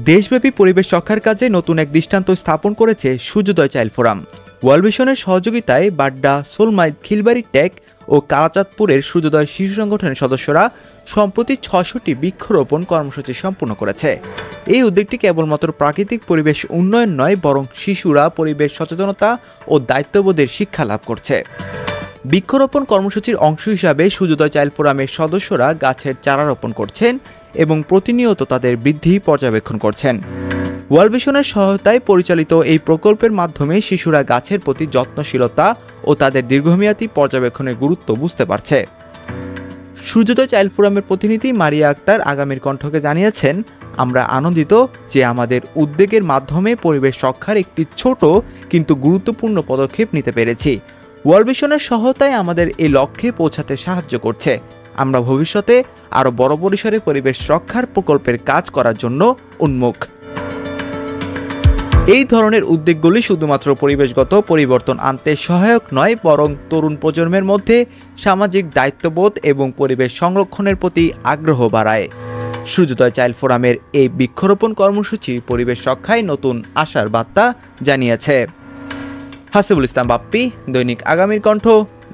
দেশব্যাপী পরিবেশ রক্ষার কাজে নতুন এক দৃষ্টান্ত স্থাপন করেছে সূর্যোদয় চাইল্ড ফোরাম। ওয়ার্ল্ড ভিশনের সহযোগিতায় বাড্ডা, সোলমাইদ, খিলবাড়ি টেক ও কালাচাঁদপুরের সূর্যোদয় শিশু সংগঠনের সদস্যরা সম্প্রতি ৬০০টি বৃক্ষরোপণ কর্মসূচি সম্পন্ন করেছে। এই উদ্যোগটি কেবলমাত্র প্রাকৃতিক পরিবেশ উন্নয়ন নয়, বরং শিশুরা পরিবেশ সচেতনতা ও দায়িত্ববোধের শিক্ষা লাভ করছে। বৃক্ষরোপণ কর্মসূচির অংশ হিসাবে সূর্যোদয় চাইল্ড ফোরামের সদস্যরা গাছের চারা রোপণ করছেন এবং প্রতিনিয়ত তাদের বৃদ্ধি পর্যবেক্ষণ করছেন। ওয়ার্ল্ড ভিশনের সহায়তায় পরিচালিত এই প্রকল্পের মাধ্যমে শিশুরা গাছের প্রতি যত্নশীলতা ও তাদের দীর্ঘমেয়াদী পর্যবেক্ষণের গুরুত্ব বুঝতে পারছে। সূর্যোদয় চাইল্ড ফোরামের প্রতিনিধি মারিয়া আক্তার আগামীর কণ্ঠকে জানিয়েছেন, আমরা আনন্দিত যে আমাদের উদ্যোগের মাধ্যমে পরিবেশ রক্ষার একটি ছোট কিন্তু গুরুত্বপূর্ণ পদক্ষেপ নিতে পেরেছি। ওয়ার্ল্ড ভিশনের সহায়তায় আমাদের এই লক্ষ্যে পৌঁছাতে সাহায্য করছে। আমরা ভবিষ্যতে আরও বড় পরিসরে পরিবেশ রক্ষার প্রকল্পের কাজ করার জন্য উন্মুখ। এই ধরনের উদ্যোগগুলি শুধুমাত্র পরিবেশগত পরিবর্তন আনতে সহায়ক নয়, বরং তরুণ প্রজন্মের মধ্যে সামাজিক দায়িত্ববোধ এবং পরিবেশ সংরক্ষণের প্রতি আগ্রহ বাড়ায়। সূর্যোদয় চাইল্ড ফোরামের এই বৃক্ষরোপণ কর্মসূচি পরিবেশ রক্ষায় নতুন আশার বার্তা জানিয়েছে। হাসিবুল ইসলাম বাপ্পি, দৈনিক আগামীর কণ্ঠ,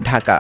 ঢাকা।